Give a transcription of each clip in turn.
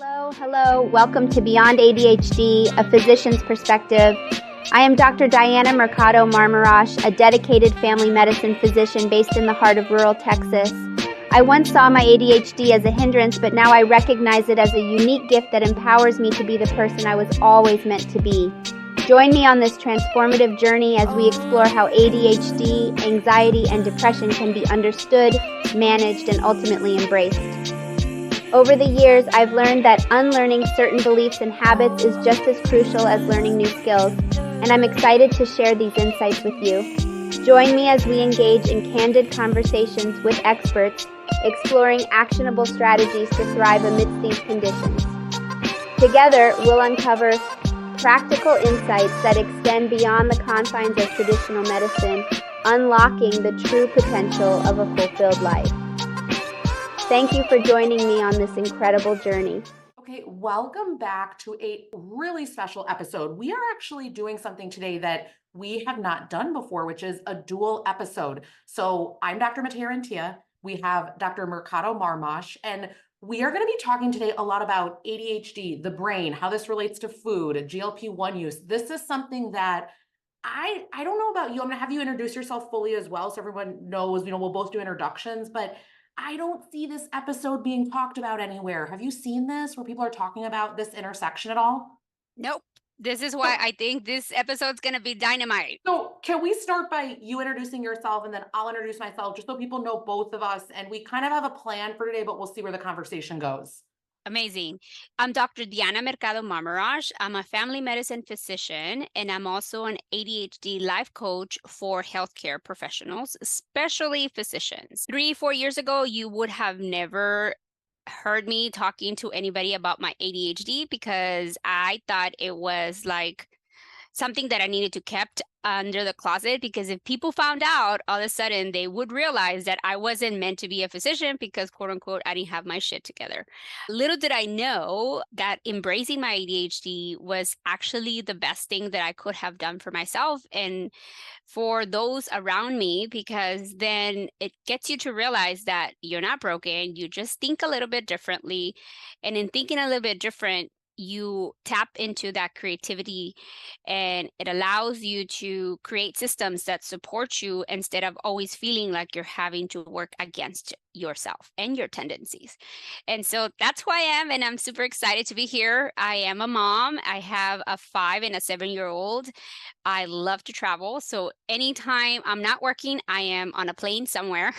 Hello. Welcome to Beyond ADHD, a physician's perspective. I am Dr. Diana Mercado-Marmarosh, a dedicated family medicine physician based in the heart of rural Texas. I once saw my ADHD as a hindrance, but now I recognize it as a unique gift that empowers me to be the person I was always meant to be. Join me on this transformative journey as we explore how ADHD, anxiety, and depression can be understood, managed, and ultimately embraced. Over the years, I've learned that unlearning certain beliefs and habits is just as crucial as learning new skills, and I'm excited to share these insights with you. Join me as we engage in candid conversations with experts, exploring actionable strategies to thrive amidst these conditions. Together, we'll uncover practical insights that extend beyond the confines of traditional medicine, unlocking the true potential of a fulfilled life. Thank you for joining me on this incredible journey. Okay, welcome back to a really special episode. We are actually doing something today that we have not done before, which is a dual episode. So I'm Dr. Matthea Rentea. We have Dr. Mercado-Marmarosh, and we are going to be talking today a lot about ADHD, the brain, how this relates to food, GLP-1 use. This is something that I don't know about you. I'm going to have you introduce yourself fully as well, so everyone knows, we'll both do introductions, but I don't see this episode being talked about anywhere. Have you seen this where people are talking about this intersection at all? Nope. This is why So, I think this episode's going to be dynamite. so can we start by you introducing yourself and then I'll introduce myself just so people know both of us and we kind of have a plan for today, but we'll see where the conversation goes. Amazing. I'm Dr. Diana Mercado-Marmarosh. I'm a family medicine physician, and I'm also an ADHD life coach for healthcare professionals, especially physicians. 3-4 years ago, you would have never heard me talking to anybody about my ADHD because I thought it was like something that I needed to kept under the closet, because if people found out, all of a sudden they would realize that I wasn't meant to be a physician because, quote unquote, I didn't have my shit together. Little did I know that embracing my ADHD was actually the best thing that I could have done for myself and for those around me, because then it gets you to realize that you're not broken. You just think a little bit differently. And in thinking a little bit different, you tap into that creativity, and it allows you to create systems that support you instead of always feeling like you're having to work against yourself and your tendencies. And so that's who I am, and I'm super excited to be here. I am a mom. I have a 5 and a 7-year-old. I love to travel. So anytime I'm not working, I am on a plane somewhere.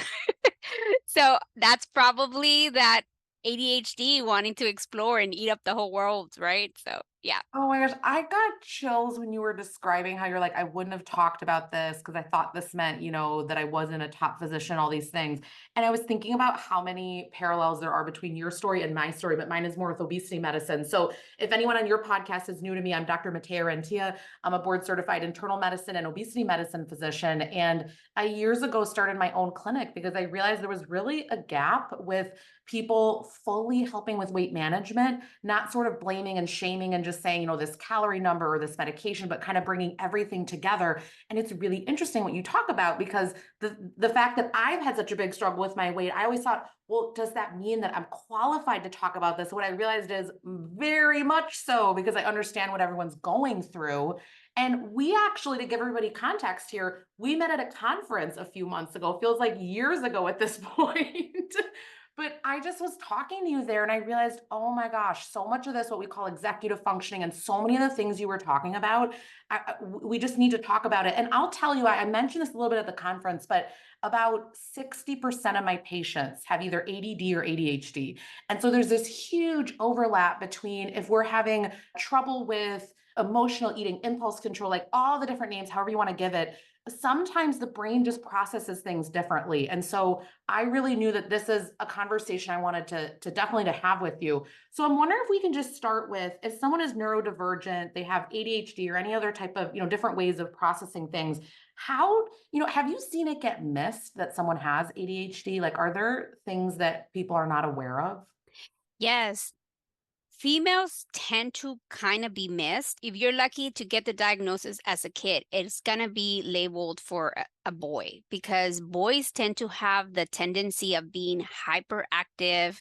So that's probably that ADHD wanting to explore and eat up the whole world, right? So yeah. Oh my gosh, I got chills when you were describing how you're like, I wouldn't have talked about this because I thought this meant, that I wasn't a top physician, all these things. And I was thinking about how many parallels there are between your story and my story, but mine is more with obesity medicine. So if anyone on your podcast is new to me, I'm Dr. Matthea Rentea. I'm a board certified internal medicine and obesity medicine physician. And I years ago started my own clinic because I realized there was really a gap with people fully helping with weight management, not sort of blaming and shaming and just saying, this calorie number or this medication, but kind of bringing everything together. And it's really interesting what you talk about, because the fact that I've had such a big struggle with my weight, I always thought, well, does that mean that I'm qualified to talk about this? What I realized is very much so, because I understand what everyone's going through. And we actually, to give everybody context here, we met at a conference a few months ago, feels like years ago at this point. But I just was talking to you there and I realized, oh my gosh, so much of this, what we call executive functioning, and so many of the things you were talking about, we just need to talk about it. And I'll tell you, I mentioned this a little bit at the conference, but about 60% of my patients have either ADD or ADHD. And so there's this huge overlap between if we're having trouble with emotional eating, impulse control, like all the different names, however you want to give it, sometimes the brain just processes things differently. And so I really knew that this is a conversation I wanted to definitely to have with you. So I'm wondering if we can just start with, if someone is neurodivergent, they have ADHD or any other type of, different ways of processing things, how, have you seen it get missed that someone has ADHD? Like, are there things that people are not aware of? Yes. Females tend to kind of be missed. If you're lucky to get the diagnosis as a kid, it's going to be labeled for a boy, because boys tend to have the tendency of being hyperactive.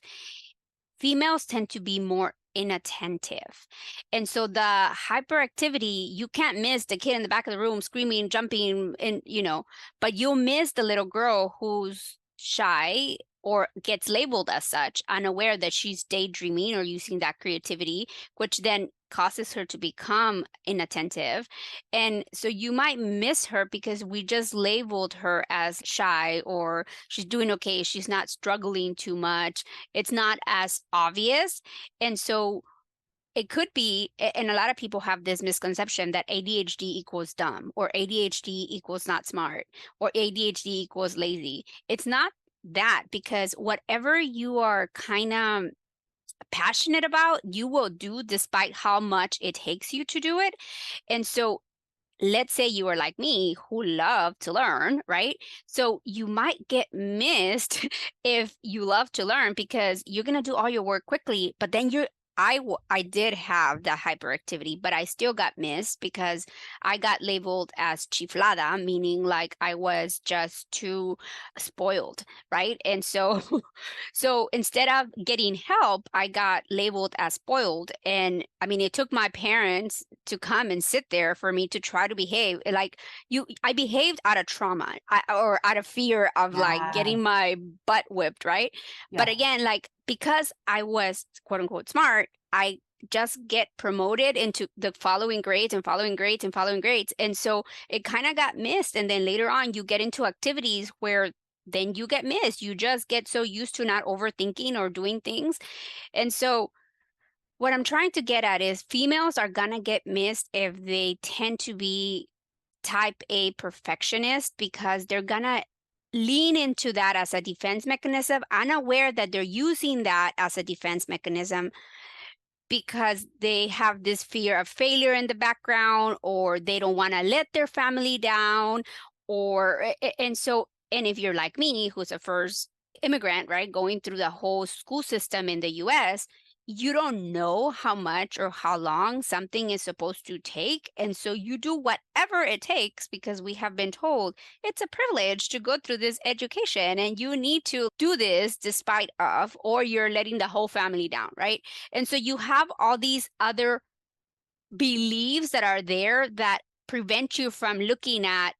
Females tend to be more inattentive. And so the hyperactivity, you can't miss the kid in the back of the room screaming, jumping, and but you'll miss the little girl who's shy or gets labeled as such, unaware that she's daydreaming or using that creativity, which then causes her to become inattentive. And so you might miss her because we just labeled her as shy, or she's doing okay, she's not struggling too much, it's not as obvious. And so it could be, and a lot of people have this misconception that ADHD equals dumb, or ADHD equals not smart, or ADHD equals lazy. It's not that, because whatever you are kind of passionate about, you will do despite how much it takes you to do it. And so let's say you are like me, who love to learn, right? So you might get missed if you love to learn, because you're going to do all your work quickly, but then I did have the hyperactivity, but I still got missed because I got labeled as chiflada, meaning like I was just too spoiled, right? And so so instead of getting help, I got labeled as spoiled. And I mean, it took my parents to come and sit there for me to try to behave like I behaved out of trauma, or out of fear of like getting Yes. my butt whipped, right? But Yeah. again, like, because I was quote unquote smart, I just get promoted into the following grades and following grades and following grades. And so it kind of got missed. And then later on, you get into activities where then you get missed. You just get so used to not overthinking or doing things. And so what I'm trying to get at is females are going to get missed if they tend to be type A perfectionist, because they're going to lean into that as a defense mechanism, unaware that they're using that as a defense mechanism because they have this fear of failure in the background, or they don't want to let their family down, and if you're like me, who's a first immigrant, right, going through the whole school system in the US, you don't know how much or how long something is supposed to take. And so you do whatever it takes, because we have been told it's a privilege to go through this education and you need to do this despite of, or you're letting the whole family down, right? And so you have all these other beliefs that are there that prevent you from looking at,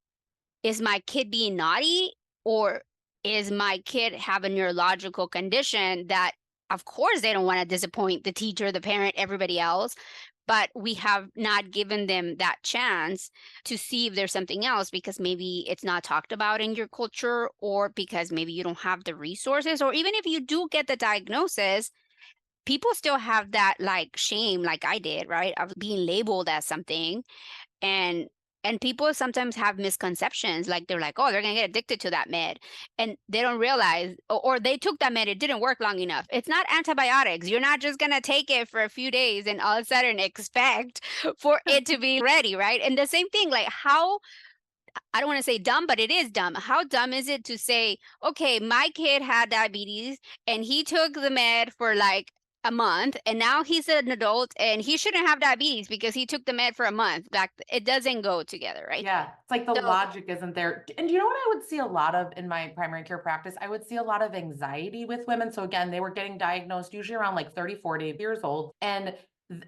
is my kid being naughty, or is my kid have a neurological condition that, of course, they don't want to disappoint the teacher, the parent, everybody else, but we have not given them that chance to see if there's something else, because maybe it's not talked about in your culture, or because maybe you don't have the resources, or even if you do get the diagnosis, people still have that like shame, like I did, right, of being labeled as something. And people sometimes have misconceptions, like they're like, oh, they're going to get addicted to that med. And they don't realize, or they took that med, it didn't work long enough. It's not antibiotics. You're not just going to take it for a few days and all of a sudden expect for it to be ready, right? And the same thing, like how, I don't want to say dumb, but it is dumb. How dumb is it to say, okay, my kid had diabetes and he took the med for like a month, and now he's an adult and he shouldn't have diabetes because he took the med for a month. Like, it doesn't go together, right? Yeah, it's like the So logic isn't there. And you know what I would see a lot of in my primary care practice? I would see a lot of anxiety with women. So again, they were getting diagnosed usually around like 30, 40 years old. And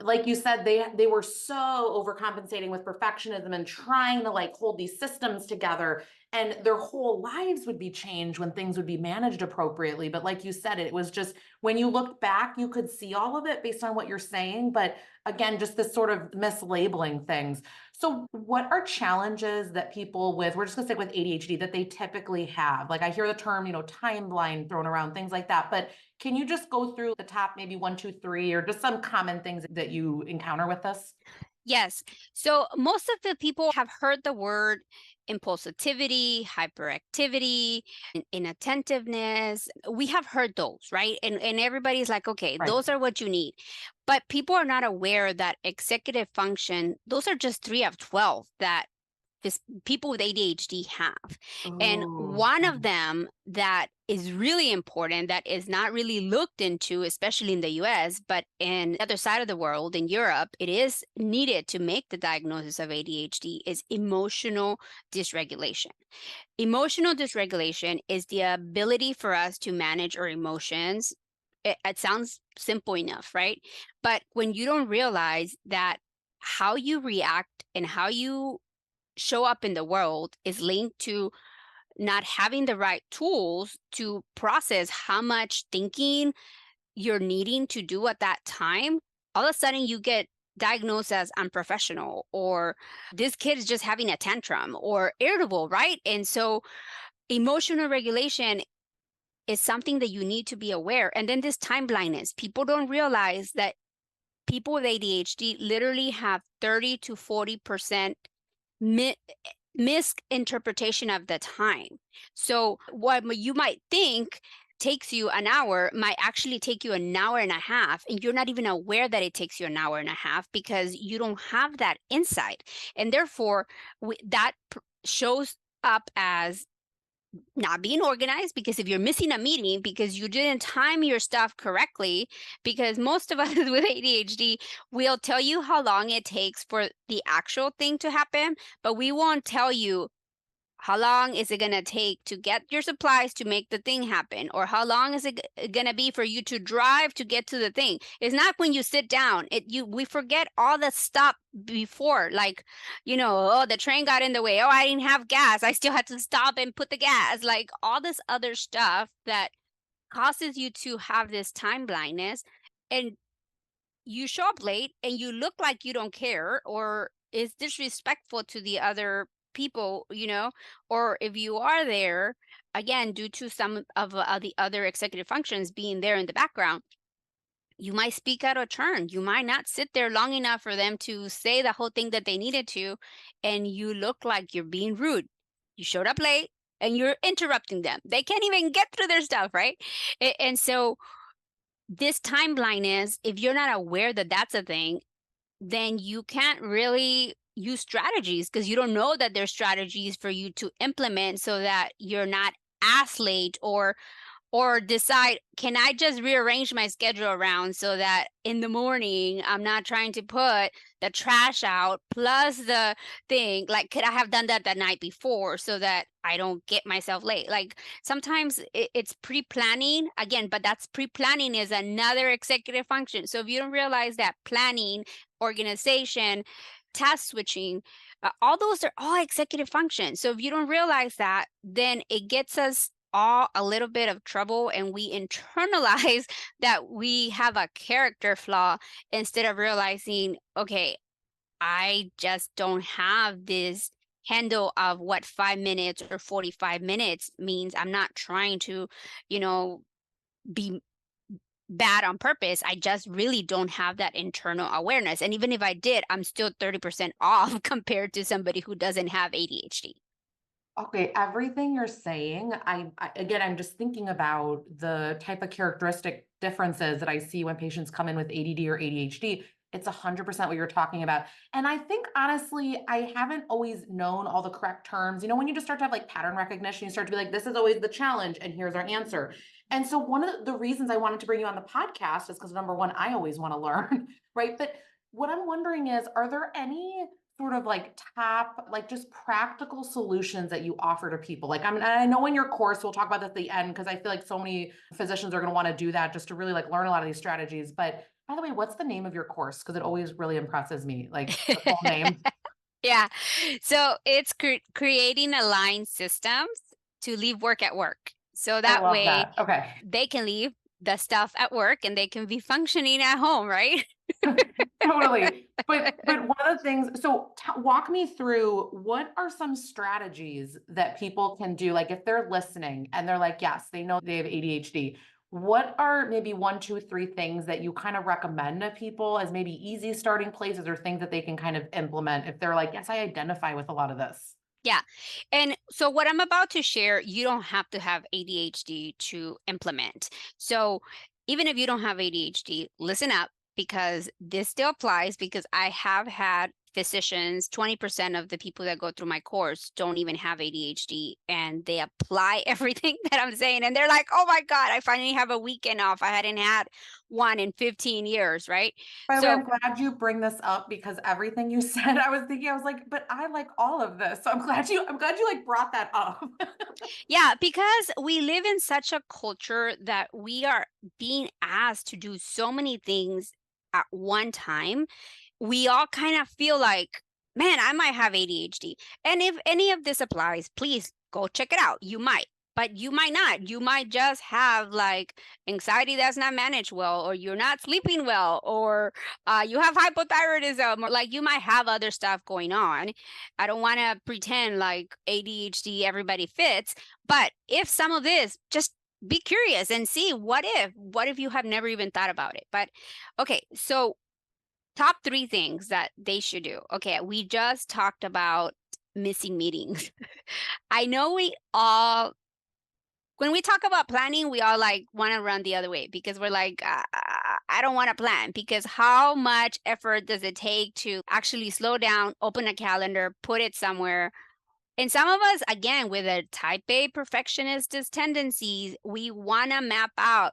like you said, they were so overcompensating with perfectionism and trying to like hold these systems together, and their whole lives would be changed when things would be managed appropriately. But like you said, it was just when you looked back, you could see all of it based on what you're saying. But again, just this sort of mislabeling things. So what are challenges that people with, we're just gonna stick with ADHD, that they typically have? Like I hear the term, timeline thrown around, things like that, but can you just go through the top, maybe 1, 2, 3, or just some common things that you encounter with this? yes. So most of the people have heard the word impulsivity, hyperactivity, inattentiveness. We have heard those, right? And everybody's like, okay, Right. those are what you need. But people are not aware that executive function, those are just 3 of 12 that people with ADHD have. And Oh, one of them that is really important, that is not really looked into, especially in the US, but in the other side of the world, in Europe, it is needed to make the diagnosis of ADHD, is emotional dysregulation. Emotional dysregulation is the ability for us to manage our emotions it sounds simple enough, right? But when you don't realize that how you react and how you show up in the world is linked to not having the right tools to process how much thinking you're needing to do at that time, all of a sudden you get diagnosed as unprofessional, or this kid is just having a tantrum, or irritable, right? And so emotional regulation is something that you need to be aware. And then this time blindness, people don't realize that people with ADHD literally have 30 to 40% misinterpretation of the time. So what you might think takes you an hour might actually take you an hour and a half, and you're not even aware that it takes you an hour and a half because you don't have that insight. And therefore, that shows up as not being organized, because if you're missing a meeting because you didn't time your stuff correctly, because most of us with ADHD, we'll tell you how long it takes for the actual thing to happen, but we won't tell you how long is it going to take to get your supplies to make the thing happen, or how long is it going to be for you to drive to get to the thing. It's not when you sit down. We forget all the stuff before, like, oh, the train got in the way. Oh, I didn't have gas. I still had to stop and put the gas. Like all this other stuff that causes you to have this time blindness, and you show up late and you look like you don't care, or is disrespectful to the other people, or if you are there, again, due to some of the other executive functions being there in the background, you might speak out of turn. You might not sit there long enough for them to say the whole thing that they needed to, and you look like you're being rude. You showed up late and you're interrupting them. They can't even get through their stuff, right? And so this time blindness, if you're not aware that that's a thing, then you can't really use strategies, because you don't know that there's strategies for you to implement so that you're not as late, or decide, can I just rearrange my schedule around so that in the morning I'm not trying to put the trash out plus the thing, like, could I have done that the night before so that I don't get myself late? Like sometimes it's pre-planning again, but that's pre-planning is another executive function. So if you don't realize that planning, organization, task switching, all those are all executive functions. So if you don't realize that, then it gets us all a little bit of trouble, and we internalize that we have a character flaw instead of realizing, okay, I just don't have this handle of what 5 minutes or 45 minutes means. I'm not trying to, be bad on purpose. I just really don't have that internal awareness. And even if I did, I'm still 30% off compared to somebody who doesn't have ADHD. Okay, everything you're saying, again, I'm just thinking about the type of characteristic differences that I see when patients come in with ADD or ADHD. It's 100% what you're talking about. And I think honestly, I haven't always known all the correct terms. When you just start to have like pattern recognition, you start to be like, this is always the challenge, and here's our answer. And so one of the reasons I wanted to bring you on the podcast is because number one, I always want to learn, right? But what I'm wondering is, are there any sort of like top, like just practical solutions that you offer to people? Like, I know in your course, we'll talk about that at the end, because I feel like so many physicians are going to want to do that just to really like learn a lot of these strategies. But by the way, what's the name of your course? Because it always really impresses me, like the full name. Yeah. So it's creating aligned systems to leave work at work. So I that love way that. Okay. they can leave the stuff at work and they can be functioning at home, right? Totally. But one of the things, so walk me through, what are some strategies that people can do? Like if they're listening and they're like, yes, they know they have ADHD. What are maybe 1, 2, 3 things that you kind of recommend to people as maybe easy starting places, or things that they can kind of implement if they're like, yes, I identify with a lot of this? Yeah. And so what I'm about to share, you don't have to have ADHD to implement. So even if you don't have ADHD, listen up, because this still applies, because I have had physicians, 20% of the people that go through my course don't even have ADHD, and they apply everything that I'm saying. And they're like, oh my God, I finally have a weekend off. I hadn't had one in 15 years, right? By the way, So I'm glad you bring this up because everything you said, I was like, but I like all of this. So I'm glad you like brought that up. yeah, because we live in such a culture that we are being asked to do so many things at one time. We all kind of feel like, man, I might have ADHD. And if any of this applies, please go check it out. You might, but you might not. You might just have like anxiety that's not managed well, or you're not sleeping well, or you have hypothyroidism, or like you might have other stuff going on. I don't want to pretend like ADHD everybody fits, but if some of this, just be curious and see what if you have never even thought about it. But okay, so top 3 things that they should do. Okay, we just talked about missing meetings. I know we all, when we talk about planning, we all like want to run the other way because we're like, I don't want to plan, because how much effort does it take to actually slow down, open a calendar, put it somewhere? And some of us, again, with a type A perfectionist tendencies, we want to map out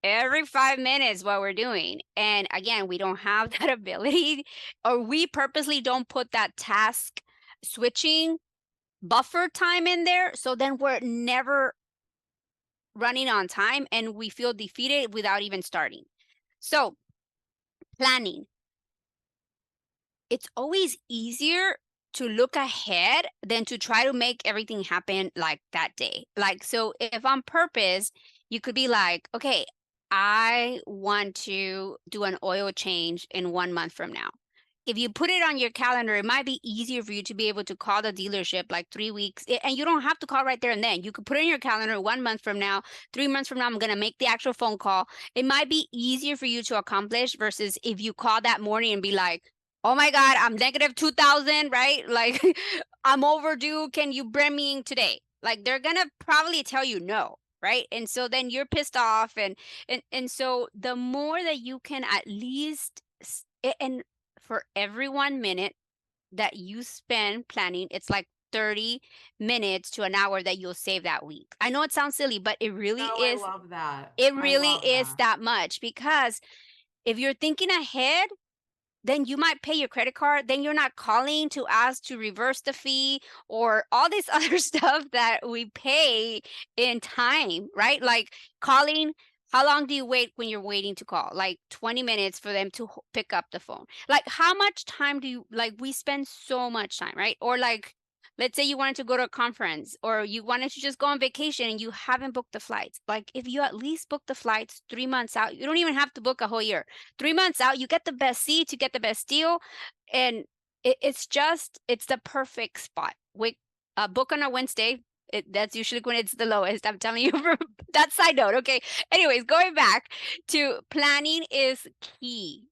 every 5 minutes what we're doing. And again, we don't have that ability, or we purposely don't put that task switching buffer time in there. So then we're never running on time and we feel defeated without even starting. So, planning. It's always easier to look ahead than to try to make everything happen like that day. Like, so if on purpose, you could be like, okay, I want to do an oil change in 1 month from now. If you put it on your calendar, it might be easier for you to be able to call the dealership like 3 weeks. And you don't have to call right there and then. You could put it in your calendar 1 month from now, 3 months from now, I'm going to make the actual phone call. It might be easier for you to accomplish versus if you call that morning and be like, oh my God, I'm negative 2,000, right? Like, I'm overdue. Can you bring me in today? Like, they're going to probably tell you no, right? And so then you're pissed off. And so the more that you can at least, and for every 1 minute that you spend planning, it's like 30 minutes to an hour that you'll save that week. I know it sounds silly, but it really Oh, I is. love that. It I really love is that. that much, because if you're thinking ahead, then you might pay your credit card. Then you're not calling to ask to reverse the fee or all this other stuff that we pay in time, right? Like calling. How long do you wait when you're waiting to call? Like 20 minutes for them to pick up the phone. Like how much time do you, like we spend so much time, right? Or like, let's say you wanted to go to a conference or you wanted to just go on vacation and you haven't booked the flights. Like if you at least book the flights 3 months out, you don't even have to book a whole year. 3 months out, you get the best seats, you get the best deal. And it's the perfect spot. Book on a Wednesday. That's usually when it's the lowest. I'm telling you from that side note. Okay. Anyways, going back to planning is key.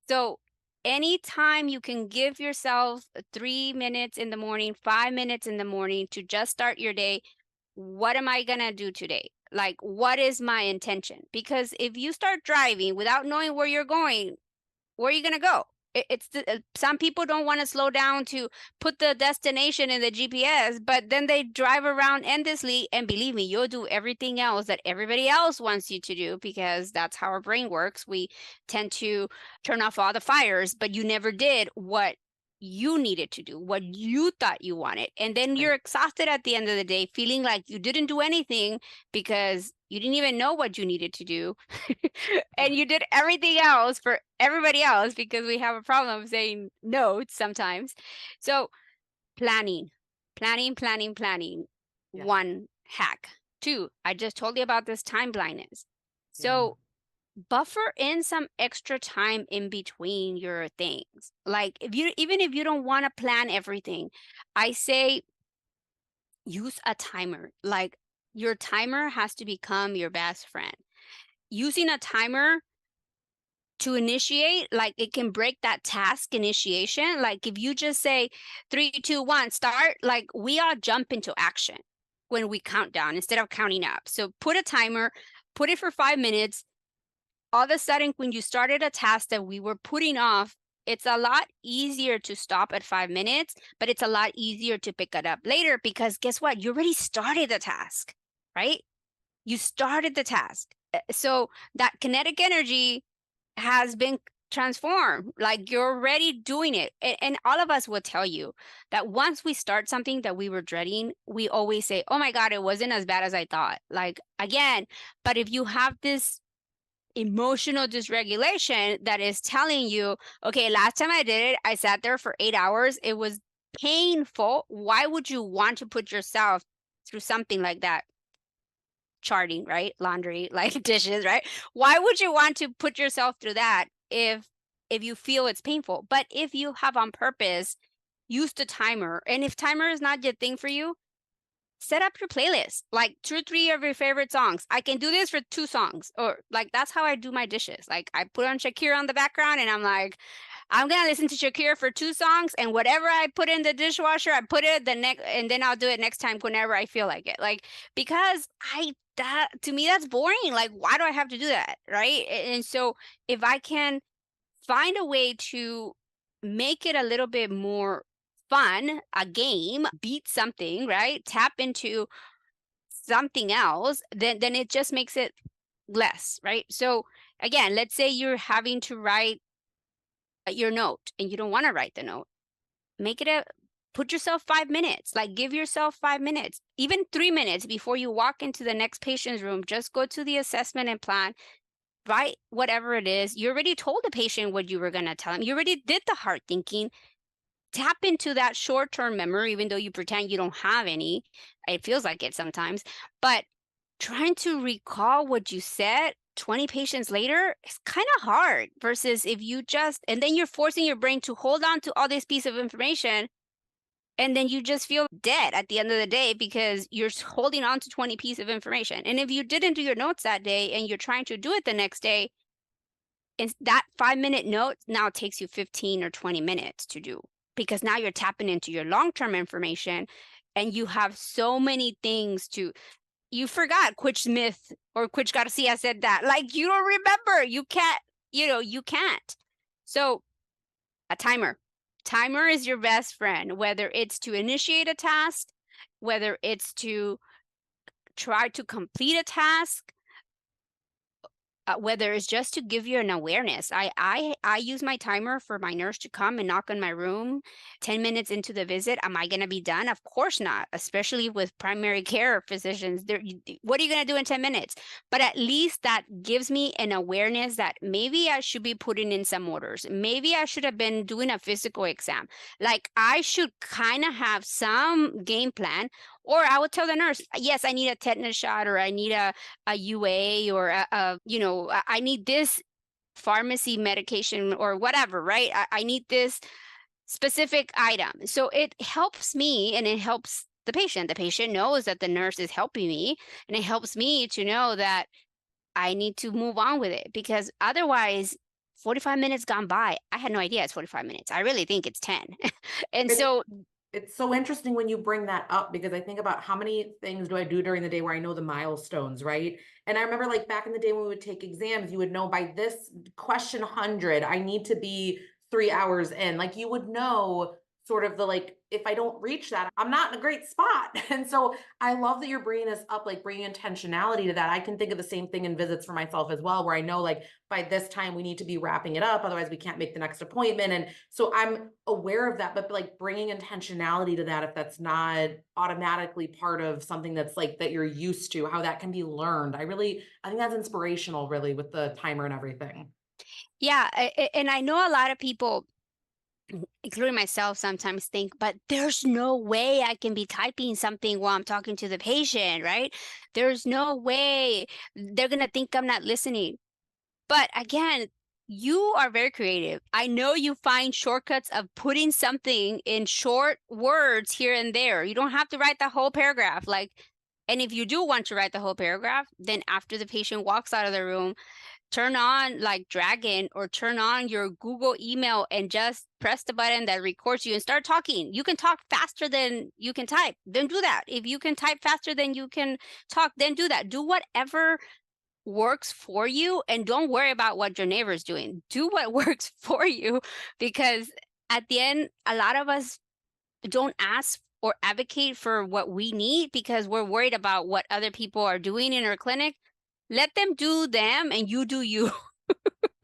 So anytime you can give yourself 3 minutes in the morning, 5 minutes in the morning to just start your day, what am I going to do today? Like, what is my intention? Because if you start driving without knowing where you're going, where are you going to go? Some people don't want to slow down to put the destination in the GPS, but then they drive around endlessly. And believe me, you'll do everything else that everybody else wants you to do, because that's how our brain works. We tend to turn off all the fires, but you never did what you needed to do, what you thought you wanted. And then you're exhausted at the end of the day, feeling like you didn't do anything because you didn't even know what you needed to do. And you did everything else for everybody else, because we have a problem saying no sometimes. So planning. Yeah. 1 hack. 2, I just told you about this time blindness. So buffer in some extra time in between your things. Like even if you don't want to plan everything, I say use a timer. Like your timer has to become your best friend. Using a timer to initiate, like it can break that task initiation. Like if you just say 3, 2, 1, start, like we all jump into action when we count down instead of counting up. So put a timer, put it for 5 minutes. All of a sudden, when you started a task that we were putting off, It's a lot easier to stop at 5 minutes, but it's a lot easier to pick it up later because guess what? You already started the task, right? You started the task. So that kinetic energy has been transformed. Like you're already doing it. And all of us will tell you that once we start something that we were dreading, we always say, oh my God, it wasn't as bad as I thought. Like again, but if you have this emotional dysregulation that is telling you, okay, last time I did it, I sat there for 8 hours. It was painful. Why would you want to put yourself through something like that? Charting, right? Laundry, like dishes, right? Why would you want to put yourself through that if you feel it's painful? But if you have on purpose used a timer, and if timer is not your thing for you, set up your playlist, like 2 or 3 of your favorite songs. I can do this for 2 songs, or like that's how I do my dishes. Like I put on Shakira on the background and I'm like, I'm gonna listen to Shakira for 2 songs, and whatever I put in the dishwasher, I put it the next, and then I'll do it next time whenever I feel like it. Like because that to me that's boring. Like why do I have to do that, right? And so if I can find a way to make it a little bit more fun, a game, beat something, right? Tap into something else, then it just makes it less, right? So again, let's say you're having to write your note and you don't want to write the note. Put yourself 5 minutes, like give yourself 5 minutes, even 3 minutes before you walk into the next patient's room. Just go to the assessment and plan, write whatever it is. You already told the patient what you were going to tell them. You already did the hard thinking. Tap into that short-term memory, even though you pretend you don't have any. It feels like it sometimes, but trying to recall what you said 20 patients later is kind of hard versus if you just, and then you're forcing your brain to hold on to all this piece of information. And then you just feel dead at the end of the day because you're holding on to 20 pieces of information. And if you didn't do your notes that day and you're trying to do it the next day, and that 5-minute note now takes you 15 or 20 minutes to do because now you're tapping into your long-term information and you have so many things you forgot which Smith or which Garcia said that. Like you don't remember. You can't. So a timer. Timer is your best friend, whether it's to initiate a task, whether it's to try to complete a task, whether it's just to give you an awareness. I use my timer for my nurse to come and knock on my room 10 minutes into the visit. Am I going to be done? Of course not, especially with primary care physicians. What are you going to do in 10 minutes? But at least that gives me an awareness that maybe I should be putting in some orders. Maybe I should have been doing a physical exam. Like I should kind of have some game plan. Or I would tell the nurse, yes, I need a tetanus shot, or I need a UA, or I need this pharmacy medication or whatever, right? I need this specific item. So it helps me and it helps the patient. The patient knows that the nurse is helping me, and it helps me to know that I need to move on with it, because otherwise 45 minutes gone by, I had no idea it's 45 minutes. I really think it's 10. And so it's so interesting when you bring that up, because I think about how many things do I do during the day where I know the milestones, right? And I remember like back in the day when we would take exams, you would know by this question 100, I need to be 3 hours in. Like you would know sort of the, like, if I don't reach that, I'm not in a great spot. And so I love that you're bringing us up, like bringing intentionality to that. I can think of the same thing in visits for myself as well, where I know like by this time we need to be wrapping it up. Otherwise we can't make the next appointment. And so I'm aware of that, but like bringing intentionality to that, if that's not automatically part of something that's like that you're used to, how that can be learned. I think that's inspirational really with the timer and everything. yeah, and I know a lot of people, including myself, sometimes think, but there's no way I can be typing something while I'm talking to the patient, right? There's no way they're going to think I'm not listening. But again, you are very creative. I know you find shortcuts of putting something in short words here and there. You don't have to write the whole paragraph. And if you do want to write the whole paragraph, then after the patient walks out of the room, turn on like Dragon or turn on your Google email and just press the button that records you and start talking. You can talk faster than you can type. Then do that. If you can type faster than you can talk, then do that. Do whatever works for you, and don't worry about what your neighbor is doing. Do what works for you, because at the end, a lot of us don't ask or advocate for what we need because we're worried about what other people are doing in our clinic. Let them do them and you do you.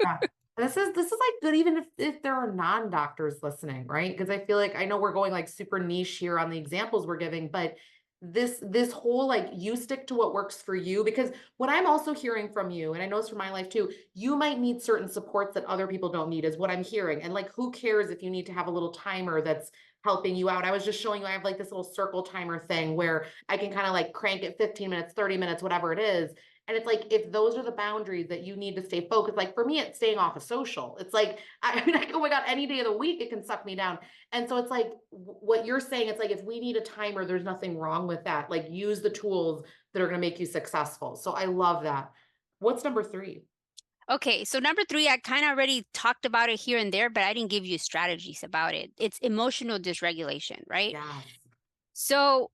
Yeah. This is like good even if there are non-doctors listening, right? Because I feel like I know we're going like super niche here on the examples we're giving, but this whole like you stick to what works for you, because what I'm also hearing from you, and I know it's from my life too, you might need certain supports that other people don't need, is what I'm hearing. And like, who cares if you need to have a little timer that's helping you out? I was just showing you, I have like this little circle timer thing where I can kind of like crank it 15 minutes, 30 minutes, whatever it is. And it's like, if those are the boundaries that you need to stay focused, like for me, it's staying off of social. It's like, I mean, oh my God, any day of the week, it can suck me down. And so it's like what you're saying, it's like, if we need a timer, there's nothing wrong with that. Like, use the tools that are going to make you successful. So I love that. What's number 3? Okay, so number 3, I kind of already talked about it here and there, but I didn't give you strategies about it. It's emotional dysregulation, right? Yes. So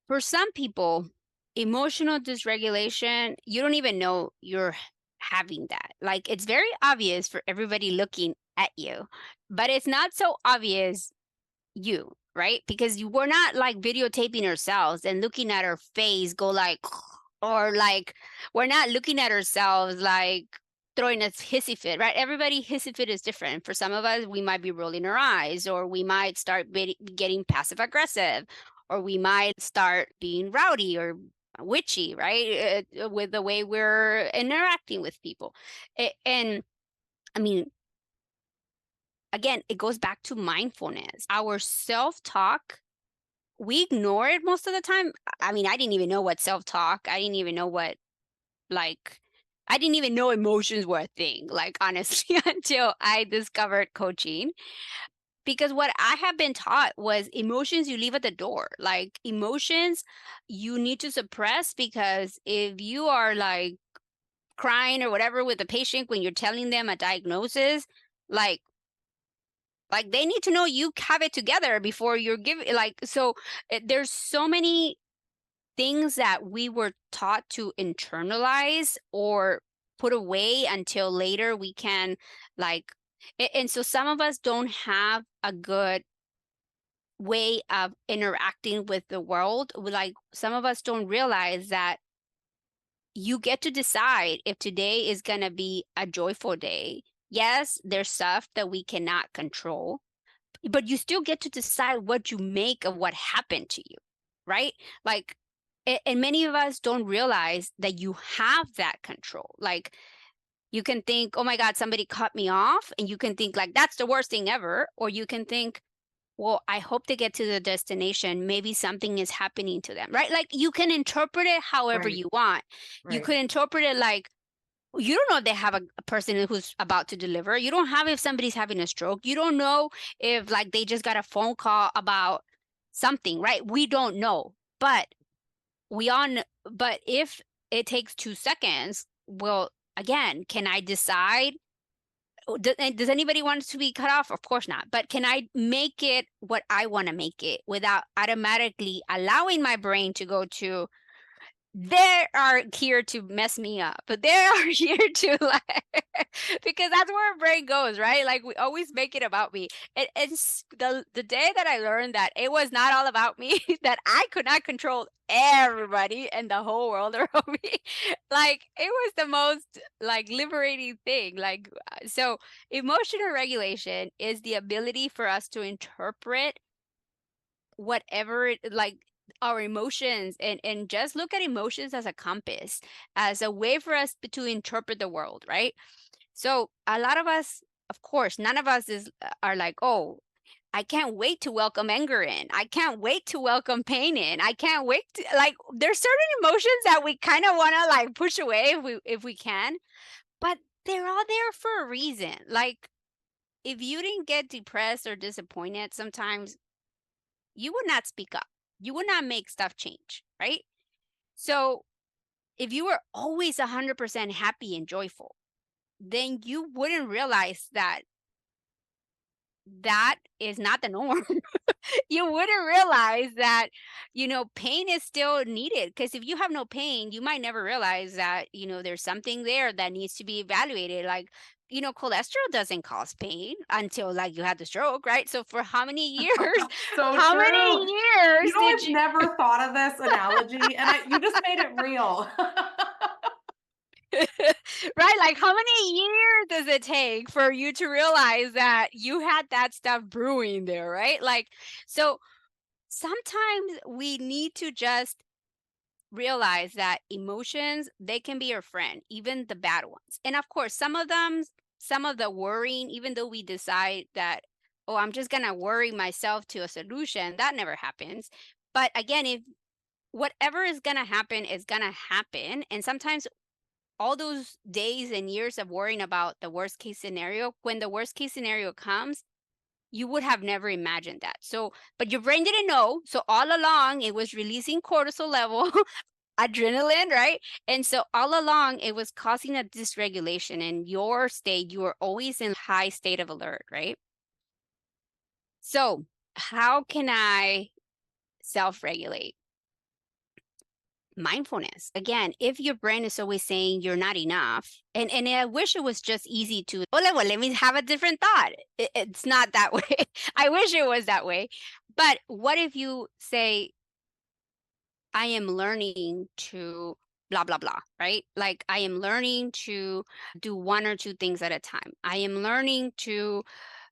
for some people, emotional dysregulation, you don't even know you're having that. Like, it's very obvious for everybody looking at you, but it's not so obvious you, right? Because we're not like videotaping ourselves and looking at our face go like, or like, we're not looking at ourselves like throwing a hissy fit, right? Everybody hissy fit is different. For some of us, we might be rolling our eyes, or we might start getting passive aggressive, or we might start being rowdy or witchy, right? With the way we're interacting with people. And I mean, again, it goes back to mindfulness. Our self-talk, we ignore it most of the time. I mean, I didn't even know what self-talk, I didn't even know what, like, I didn't even know emotions were a thing, like, honestly, until I discovered coaching. Because what I have been taught was emotions you leave at the door. Like, emotions you need to suppress, because if you are like crying or whatever with a patient when you're telling them a diagnosis, like they need to know you have it together before you're giving, like, so there's so many things that we were taught to internalize or put away until later we can, like, and so some of us don't have a good way of interacting with the world. Like, some of us don't realize that you get to decide if today is going to be a joyful day. Yes, there's stuff that we cannot control, but you still get to decide what you make of what happened to you, right? Like, and many of us don't realize that you have that control. Like, you can think, oh my God, somebody cut me off. And you can think, like, that's the worst thing ever. Or you can think, well, I hope they get to the destination. Maybe something is happening to them, right? Like, you can interpret it however Right. you want. You Right. could interpret it like, you don't know if they have a person who's about to deliver. You don't have if somebody's having a stroke. You don't know if, like, they just got a phone call about something, right? We don't know. But but if it takes 2 seconds, well, again, can I decide? Does anybody want to be cut off? Of course not. But can I make it what I want to make it without automatically allowing my brain to go to, they are here to mess me up, but they are here to, like, because that's where our brain goes, right? Like, we always make it about me. It's the day that I learned that it was not all about me, that I could not control everybody and the whole world around me. Like, it was the most, like, liberating thing. Like, so emotional regulation is the ability for us to interpret whatever like our emotions, and just look at emotions as a compass, as a way for us to interpret the world, right? So a lot of us, of course, none of us are like, oh, I can't wait to welcome anger in, I can't wait to welcome pain in, I can't wait to, like, there's certain emotions that we kind of want to, like, push away if we can, but they're all there for a reason. Like, if you didn't get depressed or disappointed sometimes, you would not speak up. You would not make stuff change, right? So if you were always 100% happy and joyful, then you wouldn't realize that that is not the norm. You wouldn't realize that, pain is still needed. Because if you have no pain, you might never realize that, there's something there that needs to be evaluated. Like, cholesterol doesn't cause pain until like you had the stroke, right? So for how many years, So how true. many years You know, did I've you? never thought of this analogy, and you just made it real. Right? Like, how many years does it take for you to realize that you had that stuff brewing there, right? Like, so sometimes we need to just realize that emotions, they can be your friend, even the bad ones. And of course, some of the worrying, even though we decide that, oh, I'm just going to worry myself to a solution, that never happens. But again, if whatever is going to happen is going to happen, and sometimes all those days and years of worrying about the worst case scenario, when the worst case scenario comes, you would have never imagined that. So, but your brain didn't know. So all along, it was releasing cortisol level, adrenaline, right? And so all along, it was causing a dysregulation in your state. You were always in high state of alert, right? So, how can I self-regulate? Mindfulness. Again, if your brain is always saying you're not enough, and I wish it was just easy to, oh, well, let me have a different thought. It's not that way. I wish it was that way. But what if you say, I am learning to blah, blah, blah, right? Like, I am learning to do one or two things at a time. I am learning to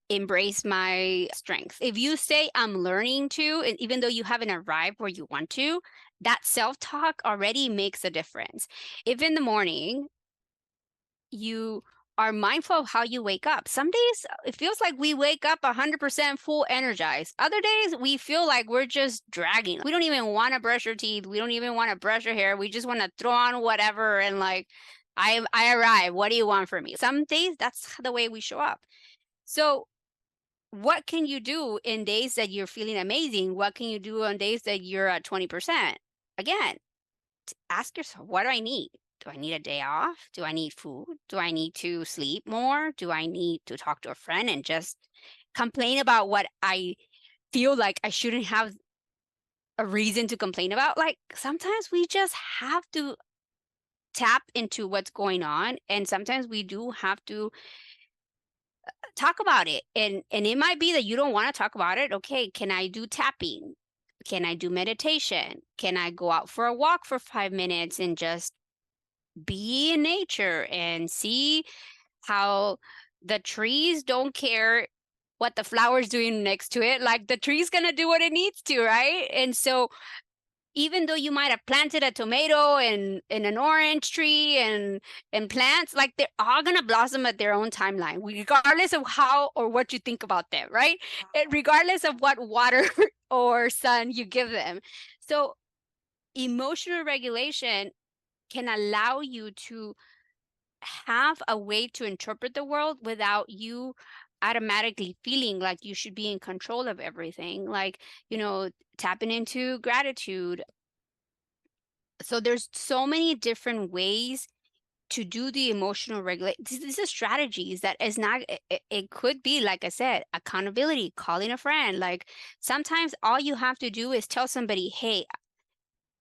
embrace my strengths. If you say I'm learning to, and even though you haven't arrived where you want to, that self-talk already makes a difference. If in the morning you are mindful of how you wake up. Some days it feels like we wake up 100% full energized. Other days we feel like we're just dragging. We don't even want to brush our teeth. We don't even want to brush our hair. We just want to throw on whatever and like, I arrive. What do you want from me? Some days that's the way we show up. So what can you do in days that you're feeling amazing? What can you do on days that you're at 20%? Again, ask yourself, what do I need? Do I need a day off? Do I need food? Do I need to sleep more? Do I need to talk to a friend and just complain about what I feel like I shouldn't have a reason to complain about? Like, sometimes we just have to tap into what's going on, and sometimes we do have to talk about it. And it might be that you don't want to talk about it. Okay, can I do tapping? Can I do meditation? Can I go out for a walk for 5 minutes and just be in nature and see how the trees don't care what the flower's doing next to it? Like, the tree's gonna do what it needs to, right? And so even though you might have planted a tomato and an orange tree and plants, like, they're all gonna blossom at their own timeline, regardless of how or what you think about them, right? And regardless of what water or sun you give them. So emotional regulation can allow you to have a way to interpret the world without you automatically feeling like you should be in control of everything, like, tapping into gratitude. So there's so many different ways to do the emotional regulate. These are strategies that is not, it could be, like I said, accountability, calling a friend. Like, sometimes all you have to do is tell somebody, hey,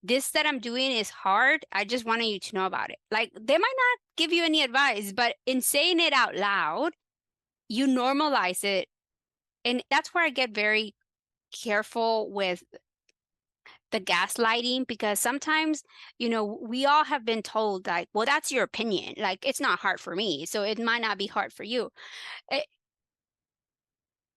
this that I'm doing is hard. I just wanted you to know about it. Like, they might not give you any advice, but in saying it out loud, you normalize it. And that's where I get very careful with the gaslighting, because sometimes, we all have been told, like, well, that's your opinion. Like, it's not hard for me, so it might not be hard for you. Eh,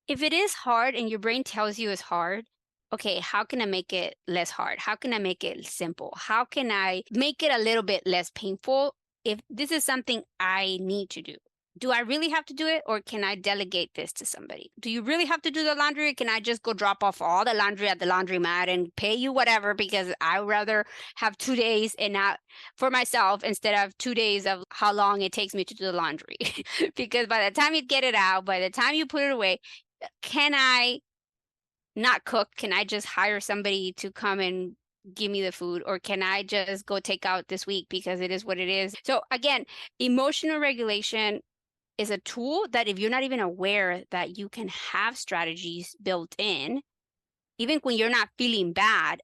If it is hard and your brain tells you it's hard, okay, how can I make it less hard? How can I make it simple? How can I make it a little bit less painful if this is something I need to do? Do I really have to do it, or can I delegate this to somebody? Do you really have to do the laundry? Or can I just go drop off all the laundry at the laundromat and pay you whatever, because I'd rather have 2 days and not for myself instead of 2 days of how long it takes me to do the laundry? Because by the time you get it out, by the time you put it away, can I not cook? Can I just hire somebody to come and give me the food? Or can I just go take out this week because it is what it is? So again, emotional regulation is a tool that if you're not even aware that you can have strategies built in, even when you're not feeling bad,